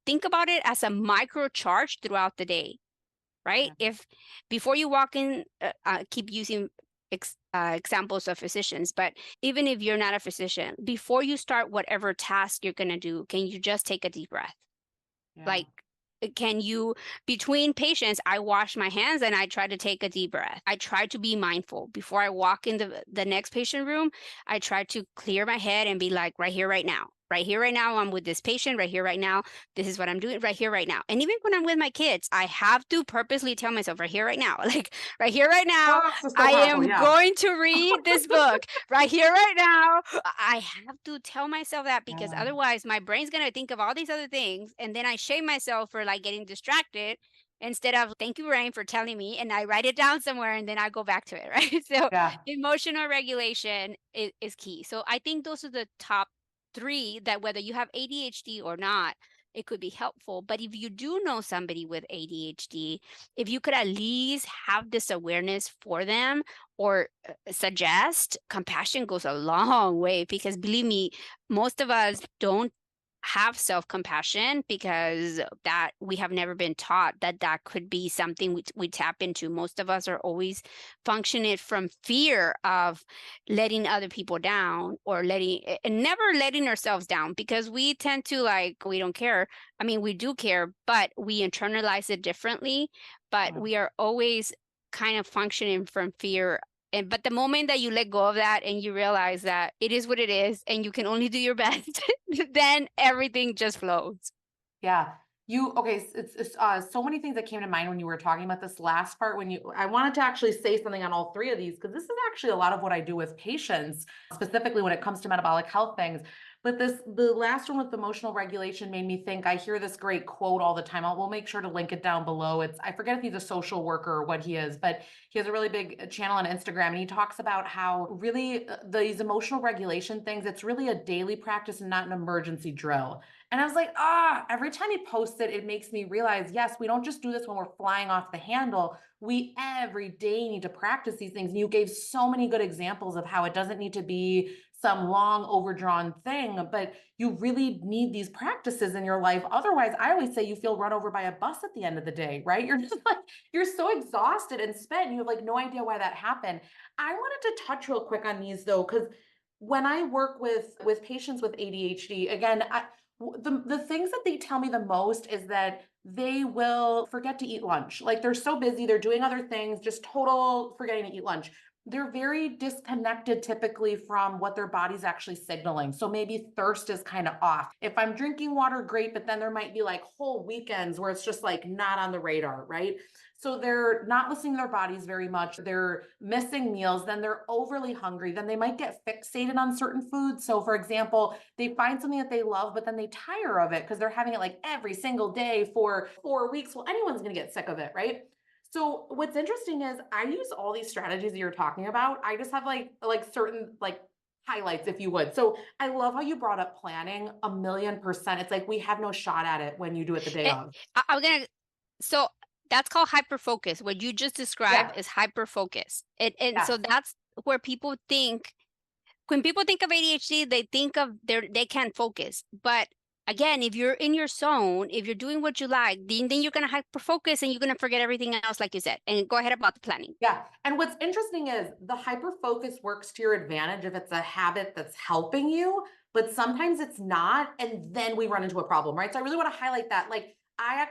think about it as a micro charge throughout the day, right? Yeah. If before you walk in, keep using examples of physicians, but even if you're not a physician, before you start whatever task you're going to do, can you just take a deep breath? Yeah. Like, can you, between patients, I wash my hands and I try to take a deep breath. I try to be mindful. Before I walk in the next patient room, I try to clear my head and be like, right here, right now. Right here, right now, I'm with this patient. Right here, right now, this is what I'm doing. Right here, right now. And even when I'm with my kids, I have to purposely tell myself, right here, right now. Like, right here, right now, Oh, this is so I powerful. am Yeah. going to read this book. Right here, right now. I have to tell myself that because Yeah. otherwise my brain's going to think of all these other things. And then I shame myself for like getting distracted instead of thank you, brain, for telling me. And I write it down somewhere and then I go back to it. Right. So Yeah. emotional regulation is key. So I think those are the top three that whether you have ADHD or not, it could be helpful. But if you do know somebody with ADHD, if you could at least have this awareness for them or suggest, compassion goes a long way because believe me, most of us don't have self-compassion because that we have never been taught that that could be something we tap into. Most of us are always functioning from fear of letting other people down or letting and never letting ourselves down because we tend to like we don't care. I mean, we do care, but we internalize it differently. But we are always kind of functioning from fear. And but the moment that you let go of that and you realize that it is what it is and you can only do your best, then everything just flows. Yeah. Okay, it's so many things that came to mind when you were talking about this last part I wanted to actually say something on all three of these because this is actually a lot of what I do with patients, specifically when it comes to metabolic health things. But the last one with emotional regulation made me think. I hear this great quote all the time. We'll make sure to link it down below. I forget if he's a social worker or what he is, but he has a really big channel on Instagram and he talks about how really these emotional regulation things, it's really a daily practice and not an emergency drill. And I was like, every time he posts it, it makes me realize, yes, we don't just do this when we're flying off the handle. We every day need to practice these things. And you gave so many good examples of how it doesn't need to be some long overdrawn thing, but you really need these practices in your life. Otherwise, I always say you feel run over by a bus at the end of the day, right? You're just like, you're so exhausted and spent. And you have like no idea why that happened. I wanted to touch real quick on these though, because when I work with patients with ADHD, again, the things that they tell me the most is that they will forget to eat lunch. Like they're so busy, they're doing other things, just total forgetting to eat lunch. They're very disconnected typically from what their body's actually signaling. So maybe thirst is kind of off. If I'm drinking water, great, but then there might be like whole weekends where it's just like not on the radar, right? So they're not listening to their bodies very much. They're missing meals. Then they're overly hungry. Then they might get fixated on certain foods. So for example, they find something that they love, but then they tire of it because they're having it like every single day for 4 weeks. Well, anyone's going to get sick of it, right? So what's interesting is I use all these strategies that you're talking about. I just have like certain like highlights, if you would. So I love how you brought up planning 1,000,000%. It's like we have no shot at it when you do it the day And of. I'm gonna so that's called hyperfocus. What you just described Yeah. is hyperfocus. And so Yes. that's where people think when people think of ADHD, they think of they can't focus. But again, if you're in your zone, if you're doing what you like, then you're gonna hyperfocus and you're gonna forget everything else, like you said. And go ahead about the planning. Yeah. And what's interesting is the hyper focus works to your advantage if it's a habit that's helping you, but sometimes it's not. And then we run into a problem, right? So I really want to highlight that. Like,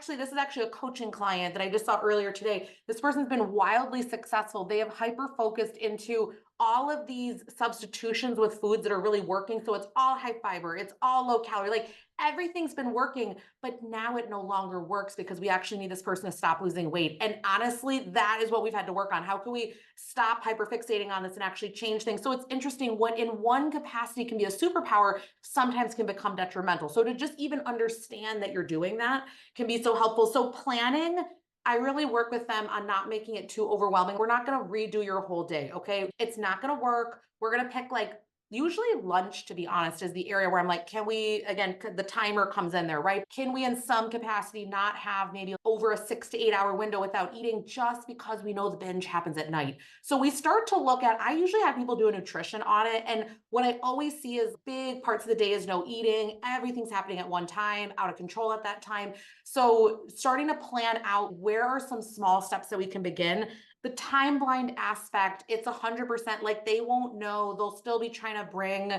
this is actually a coaching client that I just saw earlier today. This person's been wildly successful. They have hyper focused into all of these substitutions with foods that are really working. So it's all high fiber, it's all low calorie, like everything's been working, but now it no longer works because we actually need this person to stop losing weight. And honestly, that is what we've had to work on. How can we stop hyperfixating on this and actually change things? So it's interesting what in one capacity can be a superpower, sometimes can become detrimental. So to just even understand that you're doing that can be so helpful. So planning, I really work with them on not making it too overwhelming. We're not going to redo your whole day, okay? It's not going to work. We're going to pick like Usually lunch, to be honest, is the area where I'm like, can we, again, the timer comes in there, right? Can we in some capacity not have maybe over a 6 to 8 hour window without eating, just because we know the binge happens at night? So we start to look at, I usually have people do a nutrition audit. And what I always see is big parts of the day is no eating. Everything's happening at one time, out of control at that time. So starting to plan out, where are some small steps that we can begin? The time blind aspect, it's 100% like they won't know. They'll still be trying to bring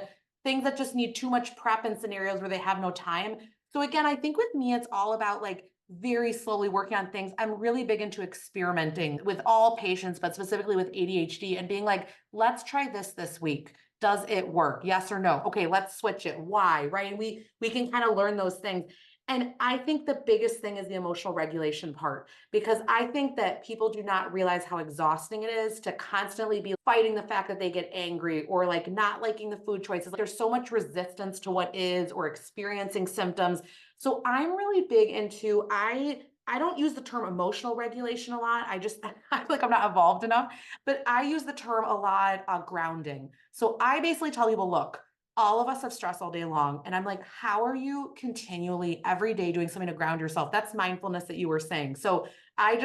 things that just need too much prep in scenarios where they have no time. So again, I think with me, it's all about like very slowly working on things. I'm really big into experimenting with all patients, but specifically with ADHD, and being like, let's try this week. Does it work? Yes or no? Okay, let's switch it. Why? Right? And we can kind of learn those things. And I think the biggest thing is the emotional regulation part, because I think that people do not realize how exhausting it is to constantly be fighting the fact that they get angry or like not liking the food choices. There's so much resistance to what is, or experiencing symptoms. So I'm really big into, I don't use the term emotional regulation a lot. I feel like I'm not evolved enough, but I use the term a lot, grounding. So I basically tell people, look, all of us have stress all day long. And I'm like, how are you continually every day doing something to ground yourself? That's mindfulness that you were saying. So I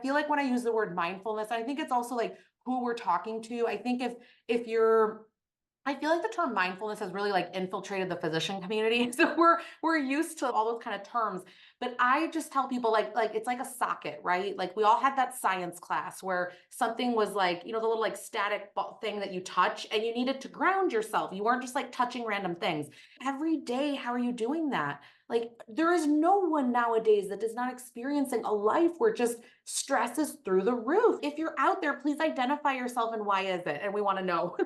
feel like when I use the word mindfulness, I think it's also like who we're talking to. I think if you're, I feel like the term mindfulness has really like infiltrated the physician community. So we're used to all those kind of terms. But I just tell people like it's like a socket, right? Like we all had that science class where something was like, the little like static thing that you touch, and you needed to ground yourself. You weren't just like touching random things. Every day, how are you doing that? Like there is no one nowadays that is not experiencing a life where just stress is through the roof. If you're out there, please identify yourself and why is it? And we want to know.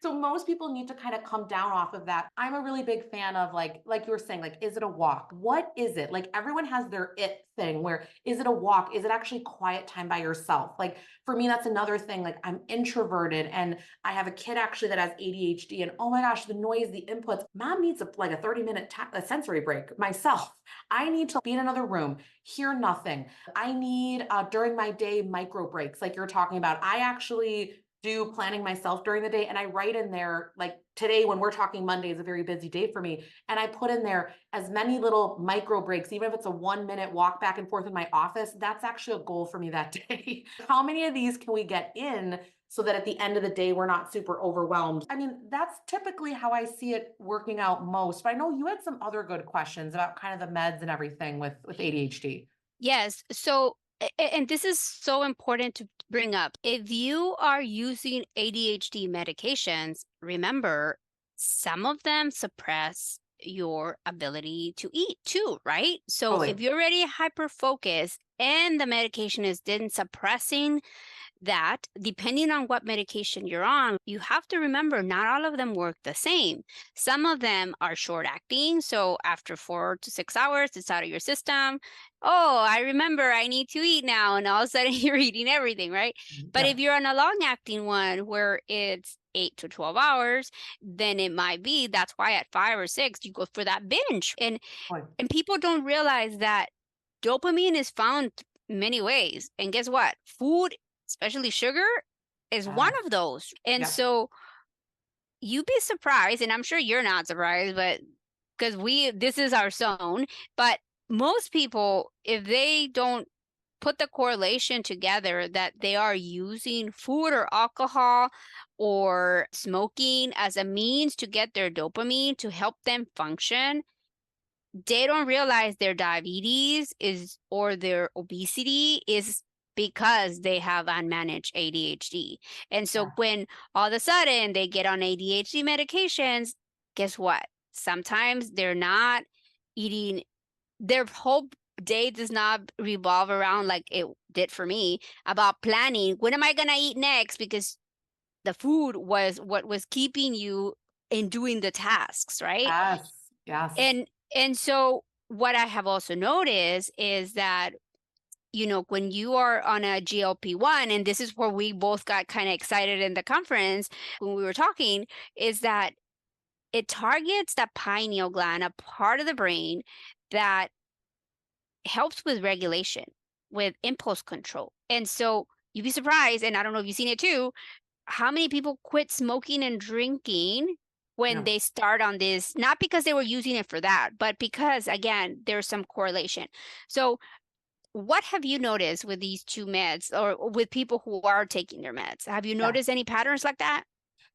So most people need to kind of come down off of that. I'm a really big fan of like you were saying, like, is it a walk? What is it? Like everyone has their it thing where, is it a walk? Is it actually quiet time by yourself? Like for me, that's another thing. Like I'm introverted and I have a kid actually that has ADHD, and oh my gosh, the noise, the inputs, mom needs like a 30-minute a sensory break. Myself, I need to be in another room, hear nothing. I need during my day micro breaks like you're talking about. I actually do planning myself during the day, and I write in there, like today when we're talking, Monday is a very busy day for me, and I put in there as many little micro breaks, even if it's a 1-minute walk back and forth in my office. That's actually a goal for me that day. How many of these can we get in so that at the end of the day we're not super overwhelmed? I mean, that's typically how I see it working out most. But I know you had some other good questions about kind of the meds and everything with ADHD. Yes. So, and this is so important to bring up. If you are using ADHD medications, remember, some of them suppress your ability to eat too, right? So Totally. if you're already hyper focused and the medication is then suppressing that, depending on what medication you're on, you have to remember not all of them work the same. Some of them are short acting. So after 4 to 6 hours, it's out of your system. Oh, I remember I need to eat now. And all of a sudden you're eating everything, right? But Yeah. if you're on a long acting one where it's 8 to 12 hours, then it might be that's why at 5 or 6 you go for that binge. And people don't realize that dopamine is found many ways. And guess what? Food, especially sugar, is one of those. And so you'd be surprised, and I'm sure you're not surprised, but because this is our zone, but most people, if they don't put the correlation together that they are using food or alcohol or smoking as a means to get their dopamine to help them function, they don't realize their diabetes is or their obesity is because they have unmanaged ADHD. And so when all of a sudden they get on ADHD medications, guess what? Sometimes they're not eating, their whole day does not revolve around, like it did for me, about planning, when am I going to eat next? Because the food was what was keeping you in doing the tasks, right? Yes. And so what I have also noticed is that, when you are on a GLP-1, and this is where we both got kind of excited in the conference when we were talking, is that it targets the pineal gland, a part of the brain that helps with regulation, with impulse control. And so you'd be surprised, and I don't know if you've seen it too, how many people quit smoking and drinking when Yeah. they start on this, not because they were using it for that, but because, again, there's some correlation. So what have you noticed with these two meds or with people who are taking their meds? Have you Yeah. noticed any patterns like that?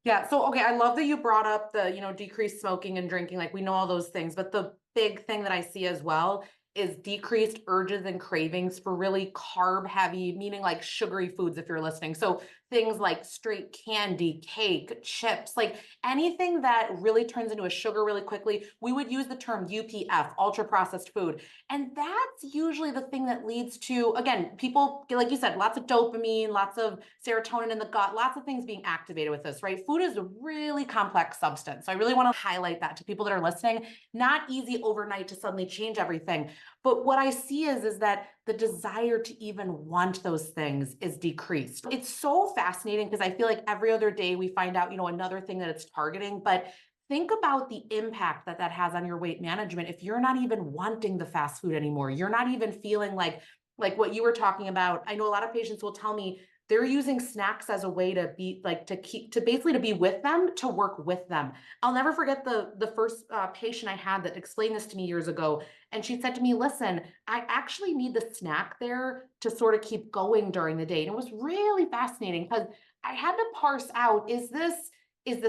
Yeah. So, okay. I love that you brought up the, decreased smoking and drinking. Like we know all those things, but the big thing that I see as well is decreased urges and cravings for really carb heavy, meaning like sugary foods, if you're listening. So things like straight candy, cake, chips, like anything that really turns into a sugar really quickly. We would use the term UPF, ultra processed food. And that's usually the thing that leads to, again, people, like you said, lots of dopamine, lots of serotonin in the gut, lots of things being activated with this, right? Food is a really complex substance. So I really want to highlight that to people that are listening. Not easy overnight to suddenly change everything. But what I see is that the desire to even want those things is decreased. It's so fascinating because I feel like every other day we find out, another thing that it's targeting. But think about the impact that that has on your weight management. If you're not even wanting the fast food anymore, you're not even feeling like what you were talking about. I know a lot of patients will tell me they're using snacks as a way to be like to basically to be with them, to work with them. I'll never forget the first patient I had that explained this to me years ago. And she said to me, listen, I actually need the snack there to sort of keep going during the day. And it was really fascinating because I had to parse out, is this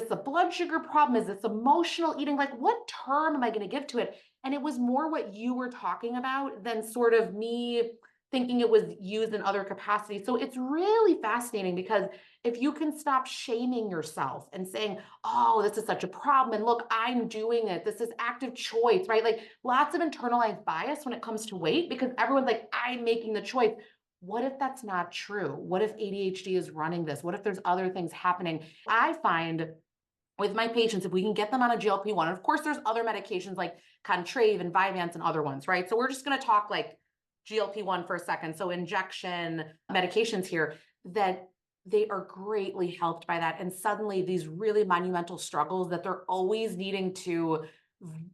a blood sugar problem? Is this emotional eating? Like, what term am I going to give to it? And it was more what you were talking about than sort of me thinking it was used in other capacities. So it's really fascinating because if you can stop shaming yourself and saying, oh, this is such a problem, and look, I'm doing it, this is active choice, right? Like lots of internalized bias when it comes to weight because everyone's like, I'm making the choice. What if that's not true? What if ADHD is running this? What if there's other things happening? I find with my patients, if we can get them on a GLP-1, and of course there's other medications like Contrave and Vyvanse and other ones, right? So we're just going to talk like GLP-1 for a second. So injection medications here, that they are greatly helped by that. And suddenly these really monumental struggles that they're always needing to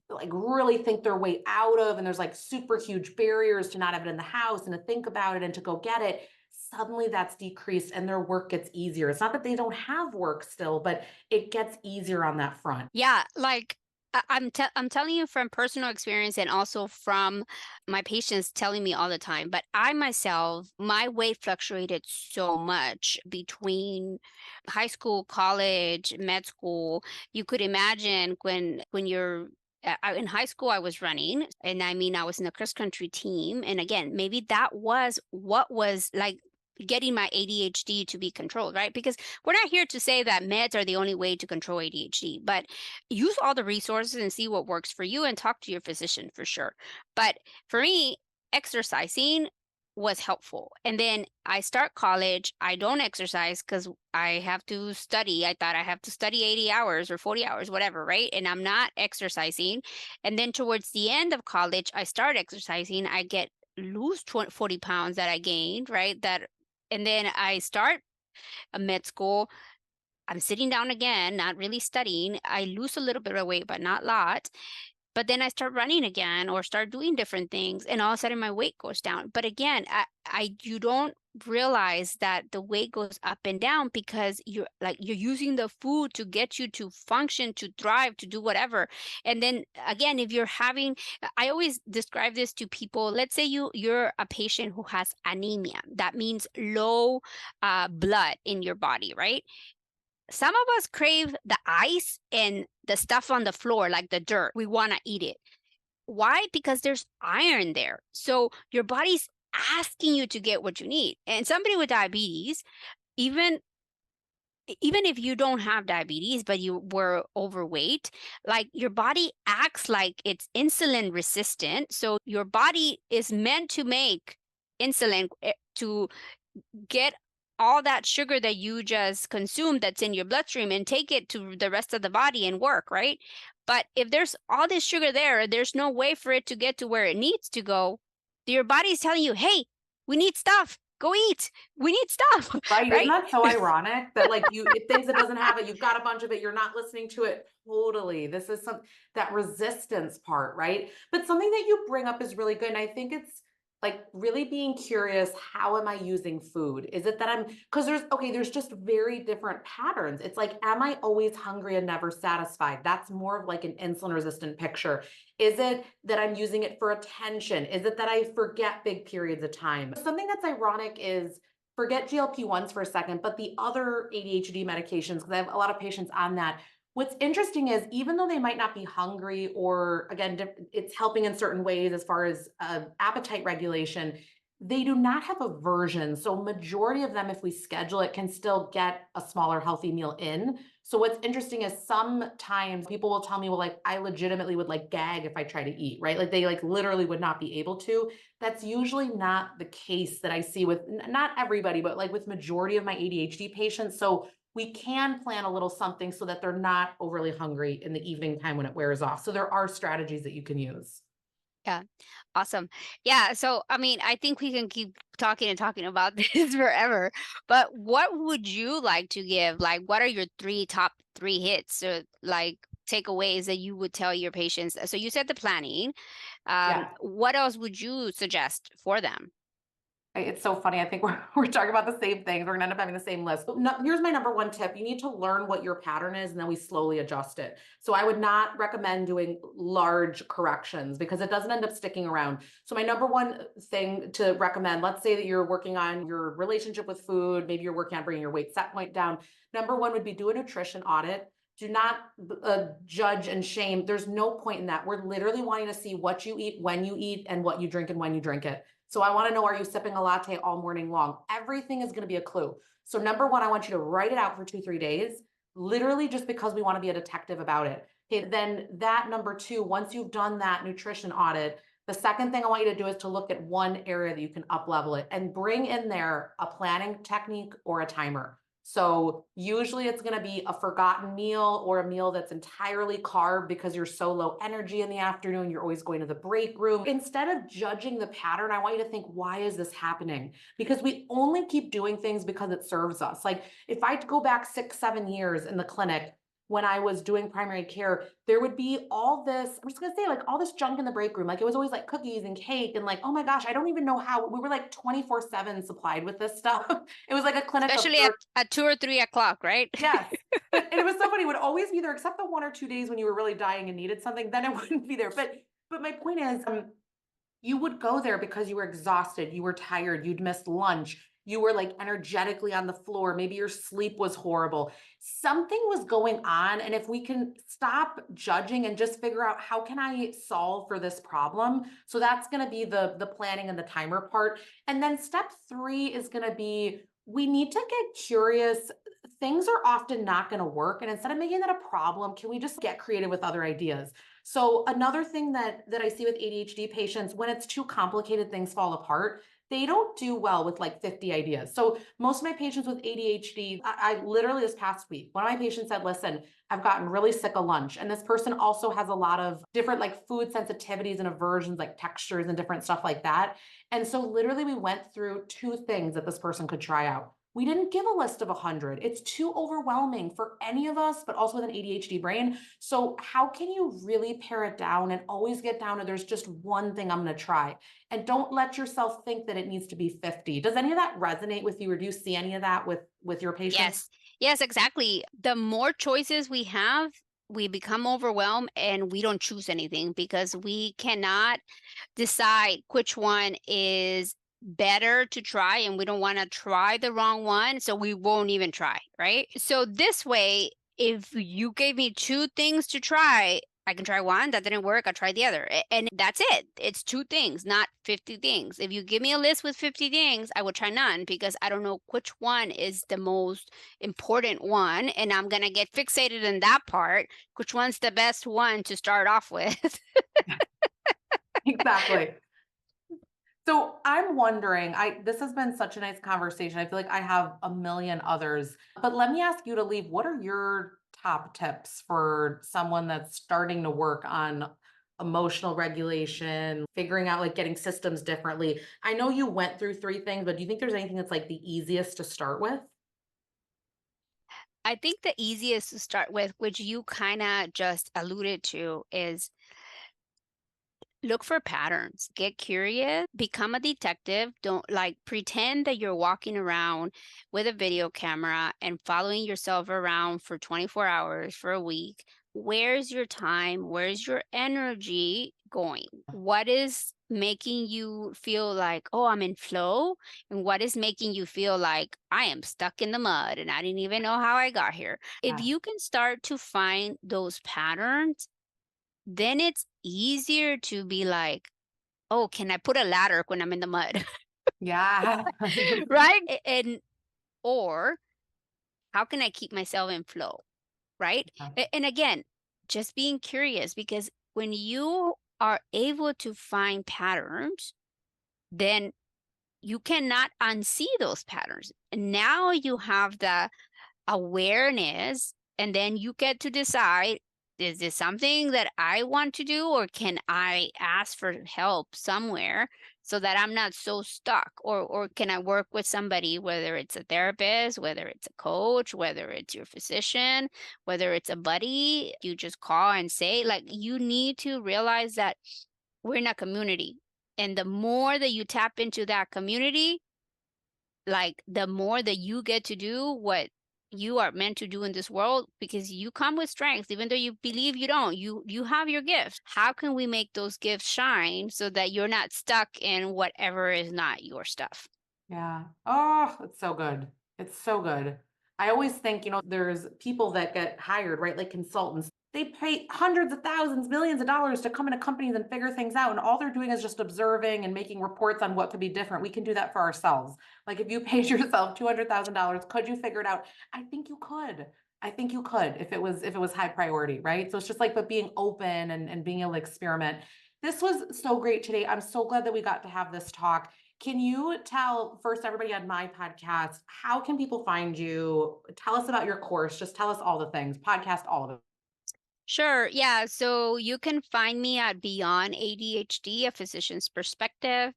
like really think their way out of, and there's like super huge barriers to not have it in the house and to think about it and to go get it, suddenly that's decreased and their work gets easier. It's not that they don't have work still, but it gets easier on that front. Yeah, like I'm telling you from personal experience and also from my patients telling me all the time. But I myself, my weight fluctuated so much between high school, college, med school. You could imagine when you're in high school, I was running, and I mean, I was in the cross country team. And again, maybe that was what was like getting my ADHD to be controlled, right? Because we're not here to say that meds are the only way to control ADHD, but use all the resources and see what works for you and talk to your physician for sure. But for me, exercising was helpful. And then I start college. I don't exercise because I have to study. I thought I have to study 80 hours or 40 hours, whatever, right? And I'm not exercising. And then towards the end of college, I start exercising. I lose 40 pounds that I gained, right? And then I start a med school. I'm sitting down again, not really studying. I lose a little bit of weight, but not a lot. But then I start running again or start doing different things, and all of a sudden my weight goes down. But again, you don't realize that the weight goes up and down because you're using the food to get you to function, to thrive, to do whatever. And then again, if you're having, I always describe this to people. Let's say you're a patient who has anemia. That means low blood in your body, right? Some of us crave the ice and the stuff on the floor, like the dirt. We want to eat it. Why? Because there's iron there. So your body's asking you to get what you need. And somebody with diabetes, even if you don't have diabetes, but you were overweight, like your body acts like it's insulin resistant. So your body is meant to make insulin to get all that sugar that you just consumed that's in your bloodstream and take it to the rest of the body and work, right? But if there's all this sugar there, there's no way for it to get to where it needs to go. Your body's telling you, hey, we need stuff. Go eat. We need stuff. Right? Isn't Right? that so ironic that like it thinks it doesn't have it, you've got a bunch of it, you're not listening to it. Totally. This is that resistance part, right? But something that you bring up is really good. And I think Like really being curious, how am I using food? Is it that because there's just very different patterns. It's like, am I always hungry and never satisfied? That's more of like an insulin resistant picture. Is it that I'm using it for attention? Is it that I forget big periods of time? Something that's ironic is, forget GLP-1s for a second, but the other ADHD medications, because I have a lot of patients on that. What's interesting is, even though they might not be hungry, or again, it's helping in certain ways as far as appetite regulation, they do not have aversion. So majority of them, if we schedule it, can still get a smaller healthy meal in. So what's interesting is sometimes people will tell me, well, like, I legitimately would like gag if I try to eat, right? Like they like literally would not be able to. That's usually not the case that I see with not everybody, but like with majority of my ADHD patients. So we can plan a little something so that they're not overly hungry in the evening time when it wears off. So there are strategies that you can use. Yeah. Awesome. Yeah. So, I mean, I think we can keep talking and talking about this forever, but what would you like to give? Like, what are your top three hits or like takeaways that you would tell your patients? So you said the planning. Yeah. What else would you suggest for them? It's so funny. I think we're talking about the same things. We're gonna end up having the same list. But no, here's my number one tip. You need to learn what your pattern is, and then we slowly adjust it. So I would not recommend doing large corrections because it doesn't end up sticking around. So my number one thing to recommend, let's say that you're working on your relationship with food, maybe you're working on bringing your weight set point down. Number one would be do a nutrition audit. Do not judge and shame. There's no point in that. We're literally wanting to see what you eat, when you eat, and what you drink and when you drink it. So I want to know, are you sipping a latte all morning long? Everything is going to be a clue. So number one, I want you to write it out for 2-3 days, literally just because we want to be a detective about it. Okay, then that number two, once you've done that nutrition audit, the second thing I want you to do is to look at one area that you can up level it and bring in there a planning technique or a timer. So usually it's going to be a forgotten meal or a meal that's entirely carb because you're so low energy in the afternoon. You're always going to the break room. Instead of judging the pattern, I want you to think, why is this happening? Because we only keep doing things because it serves us. Like if I go back 6-7 years in the clinic, when I was doing primary care, there would be all this, I'm just gonna say, like all this junk in the break room. Like it was always like cookies and cake and like, oh my gosh, I don't even know how we were like 24/7 supplied with this stuff. It was like a clinic of Especially at 2 or 3 o'clock, right? yes. And it was so funny. It would always be there, except the 1 or 2 days when you were really dying and needed something, then it wouldn't be there. But my point is, you would go there because you were exhausted, you were tired, you'd missed lunch, you were like energetically on the floor, maybe your sleep was horrible. Something was going on. And if we can stop judging and just figure out, how can I solve for this problem? So that's going to be the planning and the timer part. And then step three is going to be, we need to get curious. Things are often not going to work. And instead of making that a problem, can we just get creative with other ideas? So another thing that I see with ADHD patients, when it's too complicated, things fall apart. They don't do well with like 50 ideas. So most of my patients with ADHD, I literally this past week, one of my patients said, listen, I've gotten really sick of lunch. And this person also has a lot of different like food sensitivities and aversions, like textures and different stuff like that. And so literally we went through two things that this person could try out. We didn't give a list of 100. It's too overwhelming for any of us, but also with an ADHD brain. So how can you really pare it down and always get down to, there's just one thing I'm going to try? And don't let yourself think that it needs to be 50. Does any of that resonate with you, or do you see any of that with your patients? Yes. Yes, exactly. The more choices we have, we become overwhelmed and we don't choose anything because we cannot decide which one is better to try, and we don't want to try the wrong one, so we won't even try, right? So this way, if you gave me two things to try, I can try one that didn't work, I'll try the other. And that's it. It's two things, not 50 things. If you give me a list with 50 things, I would try none because I don't know which one is the most important one. And I'm going to get fixated in that part. Which one's the best one to start off with? Exactly. So I'm wondering, this has been such a nice conversation. I feel like I have a million others, but let me ask you to leave. What are your top tips for someone that's starting to work on emotional regulation, figuring out like getting systems differently? I know you went through three things, but do you think there's anything that's like the easiest to start with? I think the easiest to start with, which you kind of just alluded to, is Look for patterns, get curious, become a detective. Don't like pretend that you're walking around with a video camera and following yourself around for 24 hours for a week. Where's your time? Where's your energy going? What is making you feel like, oh, I'm in flow? And what is making you feel like I am stuck in the mud and I didn't even know how I got here? If Yeah. you can start to find those patterns, then it's easier to be like, oh, can I put a ladder when I'm in the mud? Yeah. Right? And or how can I keep myself in flow? Right? And again, just being curious, because when you are able to find patterns, then you cannot unsee those patterns. And now you have the awareness, and then you get to decide, is this something that I want to do, or can I ask for help somewhere so that I'm not so stuck? Or can I work with somebody, whether it's a therapist, whether it's a coach, whether it's your physician, whether it's a buddy, you just call and say, like, you need to realize that we're in a community. And the more that you tap into that community, like the more that you get to do what you are meant to do in this world, because you come with strengths even though you believe you don't. You have your gifts. How can we make those gifts shine so that you're not stuck in whatever is not your stuff? Yeah. Oh, it's so good. It's so good. I always think, there's people that get hired, right? Like consultants. They pay hundreds of thousands, millions of dollars to come into companies and figure things out. And all they're doing is just observing and making reports on what could be different. We can do that for ourselves. Like if you paid yourself $200,000, could you figure it out? I think you could. I think you could if it was high priority, right? So it's just like, but being open and being able to experiment. This was so great today. I'm so glad that we got to have this talk. Can you tell first everybody on my podcast, how can people find you? Tell us about your course. Just tell us all the things, podcast, all of it. Sure. Yeah. So you can find me at Beyond ADHD, a physician's perspective.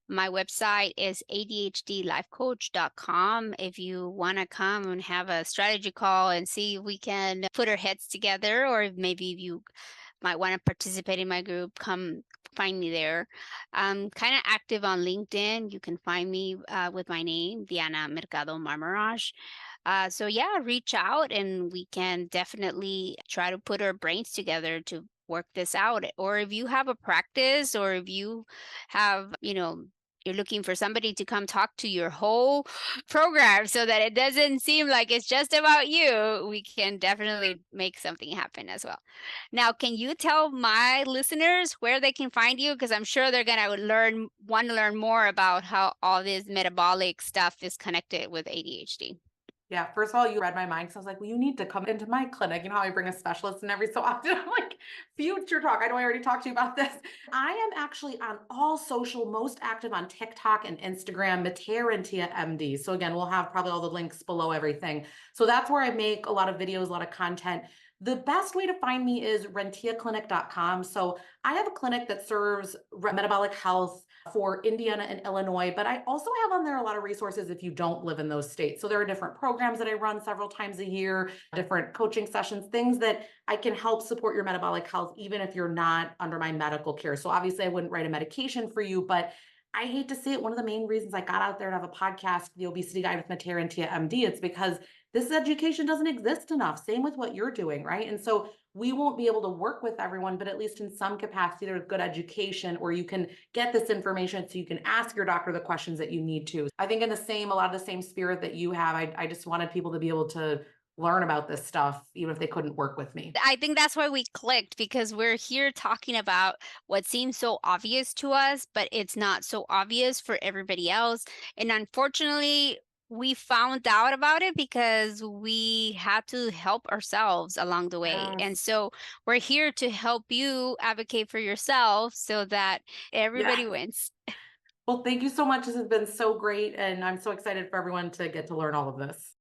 My website is ADHDlifecoach.com. If you want to come and have a strategy call and see if we can put our heads together, or maybe if you might want to participate in my group, come find me there. I'm kind of active on LinkedIn. You can find me with my name, Diana Mercado-Marmarosh. So yeah, reach out and we can definitely try to put our brains together to work this out. Or if you have a practice, or if you have, you're looking for somebody to come talk to your whole program so that it doesn't seem like it's just about you, we can definitely make something happen as well. Now, can you tell my listeners where they can find you? Because I'm sure they're going to want to learn more about how all this metabolic stuff is connected with ADHD. Yeah, first of all, you read my mind because I was like, well, you need to come into my clinic. You know how I bring a specialist in every so often? I'm like, future talk. I know I already talked to you about this. I am actually on all social, most active on TikTok and Instagram, Matthea Rentea MD. So again, we'll have probably all the links below everything. So that's where I make a lot of videos, a lot of content. The best way to find me is renteaclinic.com. So I have a clinic that serves metabolic health for Indiana and Illinois, but I also have on there a lot of resources if you don't live in those states. So there are different programs that I run several times a year, different coaching sessions, things that I can help support your metabolic health, even if you're not under my medical care. So obviously I wouldn't write a medication for you, but I hate to say it, one of the main reasons I got out there to have a podcast, The Obesity Guide with Matthea Rentea MD, it's because this education doesn't exist enough. Same with what you're doing, right? And so we won't be able to work with everyone, but at least in some capacity, there's good education, or you can get this information so you can ask your doctor the questions that you need to. I think in a lot of the same spirit that you have, I just wanted people to be able to learn about this stuff, even if they couldn't work with me. I think that's why we clicked, because we're here talking about what seems so obvious to us, but it's not so obvious for everybody else. And unfortunately, we found out about it because we had to help ourselves along the way. Yes. And so we're here to help you advocate for yourself so that everybody Yes. wins. Well, thank you so much. This has been so great. And I'm so excited for everyone to get to learn all of this.